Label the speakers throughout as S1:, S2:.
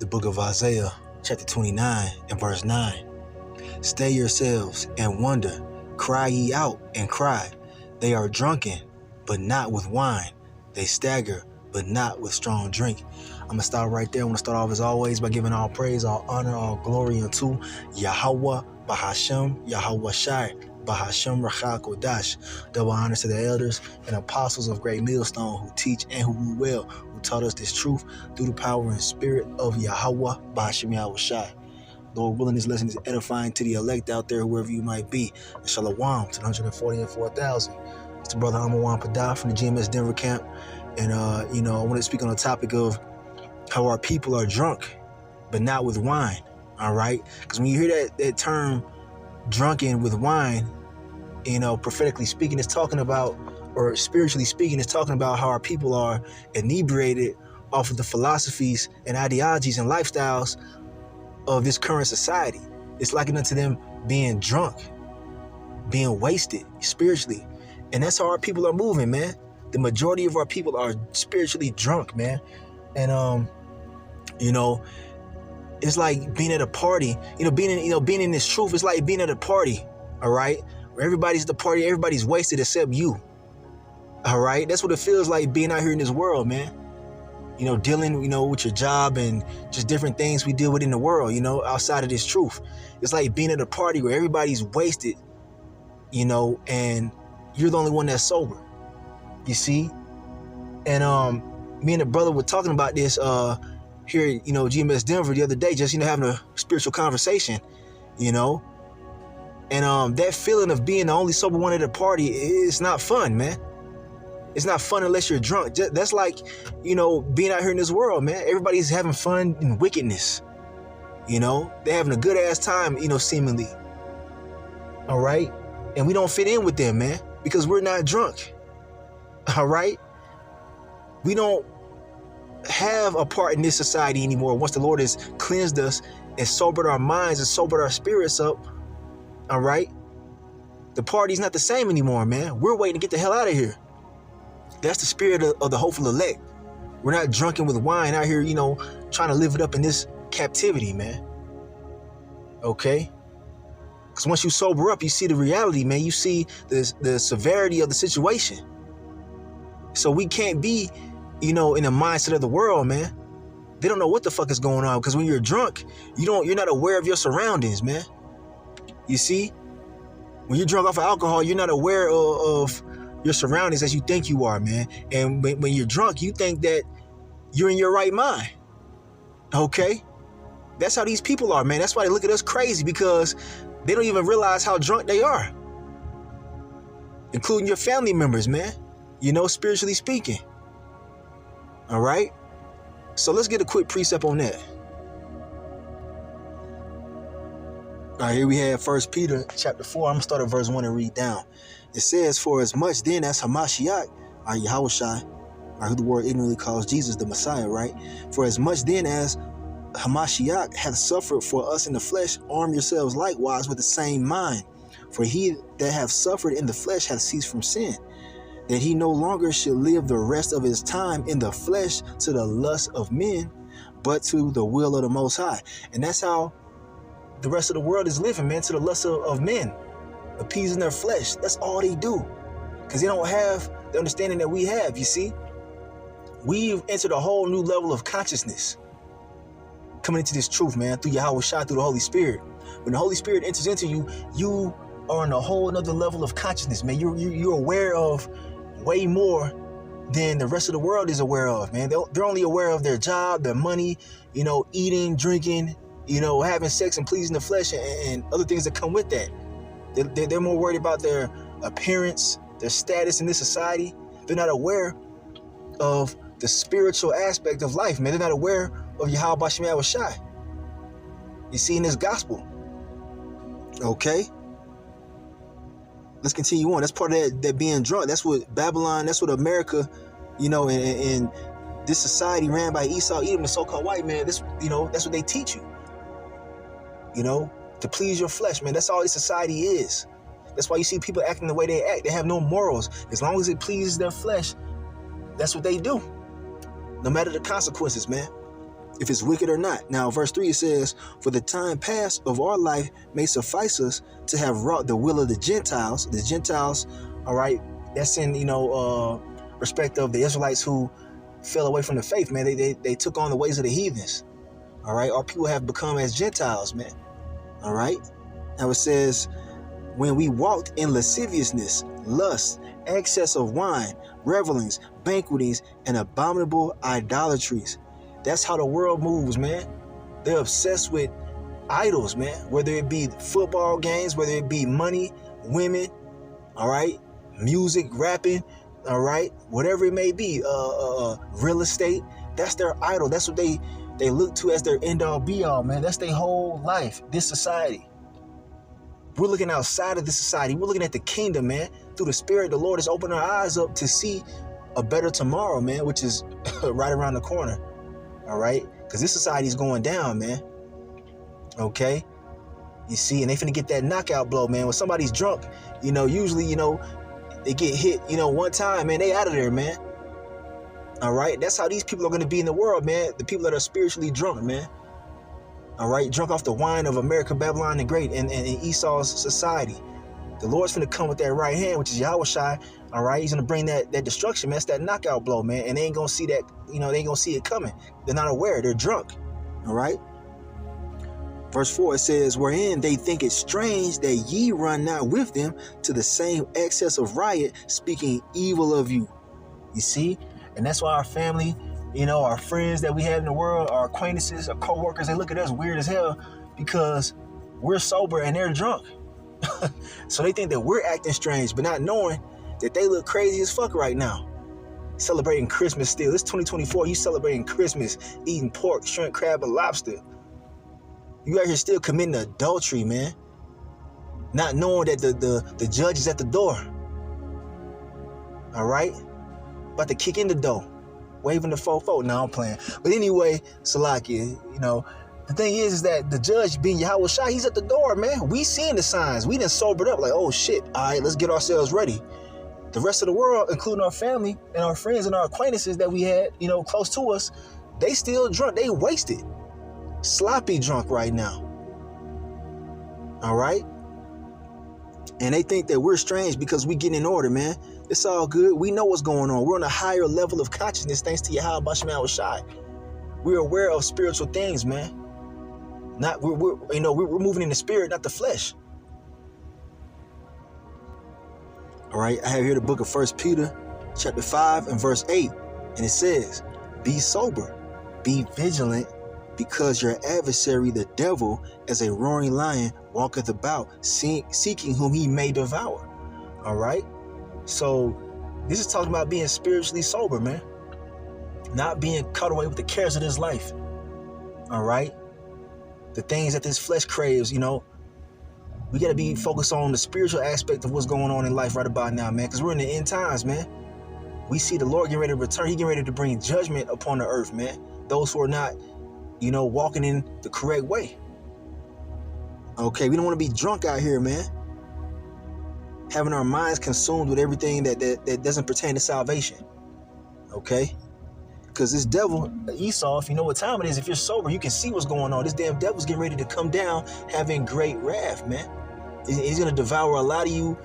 S1: The book of Isaiah, chapter 29 and verse 9. Stay yourselves and wonder, cry ye out and cry. They are drunken, but not with wine. They stagger, but not with strong drink. I'm going to start right there. I want to start off as always by giving all praise, all honor, all glory unto Yahweh, Bahashem, Yahweh Shai, Bahashem Rachal Kodash. Double honors to the elders and apostles of Great Millstone who teach and who rule well, who taught us this truth through the power and spirit of Yahweh, Bahashem Yahweh Shai. Lord willing, this lesson is edifying to the elect out there, whoever you might be. And shalom to the 140 and 4,000. It's the brother Amawan Padah from the GMS Denver camp. And, I want to speak on the topic of how our people are drunk, but not with wine. All right? Because when you hear that term drunken with wine, prophetically speaking, it's talking about, or spiritually speaking, it's talking about how our people are inebriated off of the philosophies and ideologies and lifestyles of this current society. It's likened unto them being drunk, being wasted spiritually. And that's how our people are moving, man. The majority of our people are spiritually drunk, man. And, it's like being at a party, being in this truth. It's like being at a party, all right, where everybody's at the party, everybody's wasted except you, all right? That's what it feels like being out here in this world, man. Dealing, with your job and just different things we deal with in the world, outside of this truth. It's like being at a party where everybody's wasted, and you're the only one that's sober, you see? And me and the brother were talking about this here at, GMS Denver the other day, just, having a spiritual conversation, and that feeling of being the only sober one at a party, it's not fun, man. It's not fun unless you're drunk. That's like, being out here in this world, man. Everybody's having fun in wickedness. They're having a good ass time, seemingly. All right? And we don't fit in with them, man, because we're not drunk. All right? We don't have a part in this society anymore once the Lord has cleansed us and sobered our minds and sobered our spirits up. All right? The party's not the same anymore, man. We're waiting to get the hell out of here. That's the spirit of the hopeful elect. We're not drunken with wine out here, trying to live it up in this captivity, man. Okay? Because once you sober up, you see the reality, man. You see the severity of the situation. So we can't be, in the mindset of the world, man. They don't know what the fuck is going on. Because when you're drunk, you're not aware of your surroundings, man. You see? When you're drunk off of alcohol, you're not aware of your surroundings as you think you are, man. And when you're drunk, you think that you're in your right mind. Okay? That's how these people are, man. That's why they look at us crazy, because they don't even realize how drunk they are. Including your family members, man. Spiritually speaking. All right? So let's get a quick precept on that. All right, here we have 1 Peter chapter 4. I'm going to start at verse 1 and read down. It says, for as much then as Hamashiach, or Yahushai, or who the word ignorantly calls Jesus the Messiah, right? For as much then as Hamashiach hath suffered for us in the flesh, arm yourselves likewise with the same mind. For he that hath suffered in the flesh hath ceased from sin, that he no longer should live the rest of his time in the flesh to the lust of men, but to the will of the Most High. And that's how the rest of the world is living, man, to the lust of men, appeasing their flesh. That's all they do, because they don't have the understanding that we have. You see, we've entered a whole new level of consciousness coming into this truth, man, through Yahweh Shai, through the Holy Spirit. When the Holy Spirit enters into you, you are on a whole another level of consciousness, man. You're aware of way more than the rest of the world is aware of, man. They're only aware of their job, their money, eating, drinking, having sex and pleasing the flesh and other things that come with that. They're more worried about their appearance, their status in this society. They're not aware of the spiritual aspect of life, man. They're not aware of Yahweh Bashem Yahweh Shai. You see in this gospel. Okay? Let's continue on. That's part of that being drunk. That's what Babylon, that's what America, and this society ran by Esau, Edom, the so-called white man. That's what they teach you. To please your flesh, man. That's all this society is. That's why you see people acting the way they act. They have no morals. As long as it pleases their flesh, that's what they do. No matter the consequences, man. if it's wicked or not. Now, verse 3, it says, for the time past of our life may suffice us to have wrought the will of the Gentiles. The Gentiles, all right, that's in, respect of the Israelites who fell away from the faith, man. They took on the ways of the heathens. All right, our people have become as Gentiles, man. All right. Now it says, when we walked in lasciviousness, lust, excess of wine, revelings, banquetings, and abominable idolatries. That's how the world moves, man. They're obsessed with idols, man. Whether it be football games, whether it be money, women, all right, music, rapping, all right, whatever it may be, real estate. That's their idol. That's what they look to as their end all be all, man. That's their whole life, this society. We're looking outside of this society. We're looking at the kingdom, man. Through the Spirit, the Lord has opened our eyes up to see a better tomorrow, man, which is right around the corner. All right? Because this society is going down, man. Okay? You see, and they finna get that knockout blow, man. When somebody's drunk, usually, they get hit, one time, man, they out of there, man. All right? That's how these people are going to be in the world, man. The people that are spiritually drunk, man. All right, drunk off the wine of America, Babylon the Great, and Esau's society. The Lord's finna come with that right hand, which is Yahushai. All right, he's gonna bring that destruction, man. It's that knockout blow, man. And they ain't gonna see that, they ain't gonna see it coming. They're not aware. They're drunk. All right. Verse 4, it says, wherein they think it strange that ye run not with them to the same excess of riot, speaking evil of you. You see, and that's why our family, our friends that we have in the world, our acquaintances, our co-workers, they look at us weird as hell because we're sober and they're drunk. So they think that we're acting strange, but not knowing that they look crazy as fuck right now. Celebrating Christmas still. It's 2024. You celebrating Christmas, eating pork, shrimp, crab, and lobster. You out here still committing adultery, man. Not knowing that the judge is at the door. All right? About to kick in the door. Waving the fofo. No, I'm playing. But anyway, Salakia, the thing is that the judge being Yahushua, he's at the door, man. We seeing the signs. We done sobered up like, oh shit. All right, let's get ourselves ready. The rest of the world, including our family and our friends and our acquaintances that we had, close to us, they still drunk. They wasted. Sloppy drunk right now. All right? And they think that we're strange because we getting in order, man. It's all good. We know what's going on. We're on a higher level of consciousness thanks to Yahweh Bashman Shai. We're aware of spiritual things, man. We're moving in the spirit, not the flesh. All right, I have here the book of 1 Peter, chapter 5 and verse 8. And it says, be sober, be vigilant, because your adversary, the devil, as a roaring lion, walketh about, seeking whom he may devour. All right? So this is talking about being spiritually sober, man. Not being caught away with the cares of this life. All right? The things that this flesh craves, we got to be focused on the spiritual aspect of what's going on in life right about now, man, because we're in the end times, man. We see the Lord getting ready to return. He getting ready to bring judgment upon the earth, man. Those who are not, walking in the correct way. Okay, we don't want to be drunk out here, man. Having our minds consumed with everything that doesn't pertain to salvation. Okay? Because this devil, Esau, if you know what time it is, if you're sober, you can see what's going on. This damn devil's getting ready to come down having great wrath, man. He's going to devour a lot of you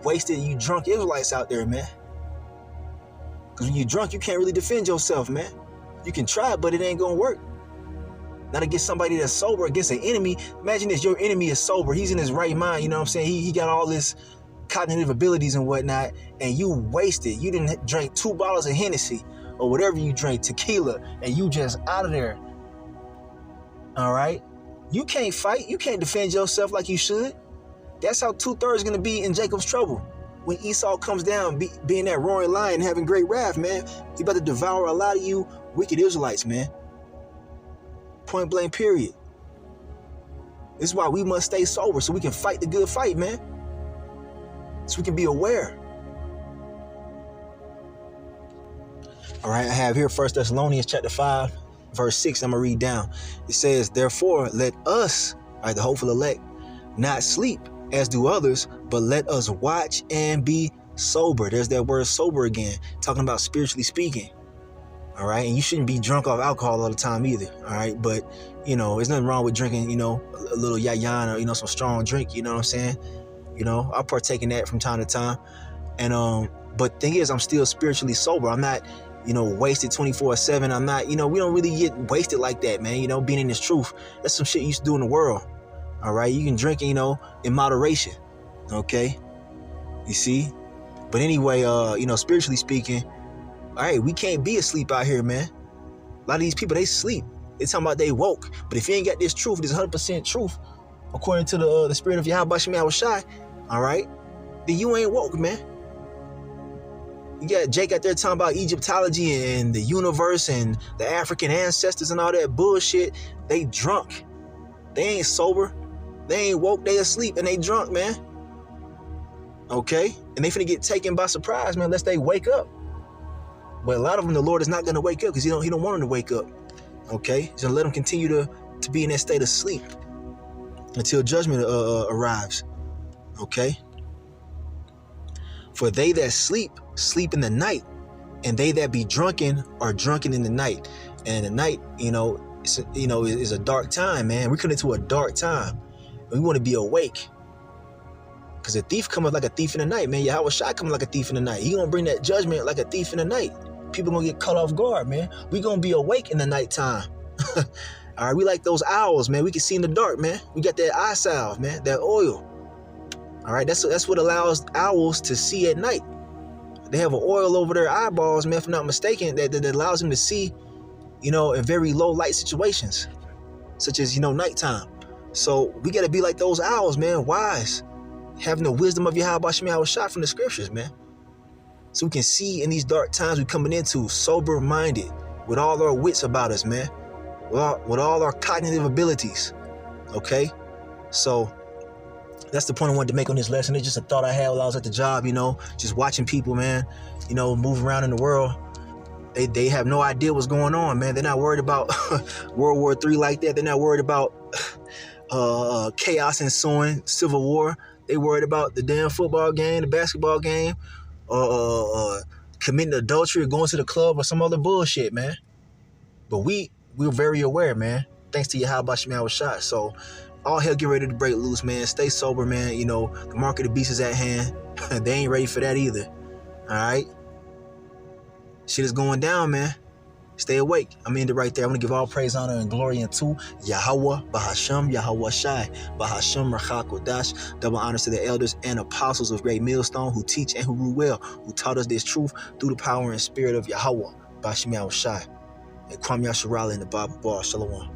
S1: wasted, you drunk Israelites out there, man. Because when you're drunk, you can't really defend yourself, man. You can try, but it ain't going to work. Not against somebody that's sober, against an enemy. Imagine this, your enemy is sober. He's in his right mind, you know what I'm saying? He got all this cognitive abilities and whatnot, and you wasted. You didn't drink 2 bottles of Hennessy or whatever you drink, tequila, and you just out of there. All right? You can't fight. You can't defend yourself like you should. That's how 2/3 is going to be in Jacob's trouble. When Esau comes down, being that roaring lion, having great wrath, man, he about to devour a lot of you wicked Israelites, man. Point blank, period. This is why we must stay sober, so we can fight the good fight, man. So we can be aware. All right, I have here 1 Thessalonians chapter 5, verse 6. I'm going to read down. It says, therefore, let us, all right, the hopeful elect, not sleep as do others, but let us watch and be sober. There's that word sober again, talking about spiritually speaking. All right. And you shouldn't be drunk off alcohol all the time either. All right. But, there's nothing wrong with drinking, a little yayan or, some strong drink. You know what I'm saying? I'll partake in that from time to time. And, but thing is, I'm still spiritually sober. I'm not, wasted 24/7. I'm not, we don't really get wasted like that, man. Being in this truth, that's some shit you used to do in the world. All right. You can drink, in moderation. Okay. You see? But anyway, spiritually speaking, all right, we can't be asleep out here, man. A lot of these people, they sleep. They talking about they woke. But if you ain't got this truth, this 100% truth, according to the spirit of Yahweh Shem Yahushai, all right, then you ain't woke, man. You got Jake out there talking about Egyptology and the universe and the African ancestors and all that bullshit. They drunk. They ain't sober. They ain't woke. They asleep and they drunk, man. Okay? And they finna get taken by surprise, man, unless they wake up. But a lot of them, the Lord is not going to wake up because he don't want them to wake up. Okay? He's going to let them continue to be in that state of sleep until judgment arrives. Okay? For they that sleep, sleep in the night. And they that be drunken are drunken in the night. And the night, is a dark time, man. We're coming into a dark time. And we want to be awake. Because a thief cometh like a thief in the night, man. Yahweh Shai coming like a thief in the night. He going to bring that judgment like a thief in the night. People going to get caught off guard, man. We going to be awake in the nighttime. All right, we like those owls, man. We can see in the dark, man. We got that eye salve, man, that oil. All right, that's what allows owls to see at night. They have an oil over their eyeballs, man, if I'm not mistaken, that allows them to see, in very low light situations, such as, nighttime. So we got to be like those owls, man, wise, having the wisdom of Yahweh Shem Yahushai from the scriptures, man. So we can see in these dark times we're coming into, sober-minded, with all our wits about us, man, with all our cognitive abilities, okay? So that's the point I wanted to make on this lesson. It's just a thought I had while I was at the job, just watching people, man, move around in the world. They have no idea what's going on, man. They're not worried about World War III like that. They're not worried about chaos ensuing, civil war. They worried about the damn football game, the basketball game, committing adultery, or going to the club, or some other bullshit, man. But we're very aware, man. Thanks to Yahweh Shem Yahushai. So all hell get ready to break loose, man. Stay sober, man. The mark of the beast is at hand. They ain't ready for that either. All right? Shit is going down, man. Stay awake. I'm in it right there. I'm going to give all praise, honor, and glory unto Yahweh, Bahasham, Yahweh Shai, Bahasham, Rachah Kodash. Double honors to the elders and apostles of Great Millstone who teach and who rule well, who taught us this truth through the power and spirit of Yahweh, Bahasham Yahweh Shai. And Kwam Yasharala in the Bible bar. Shalom.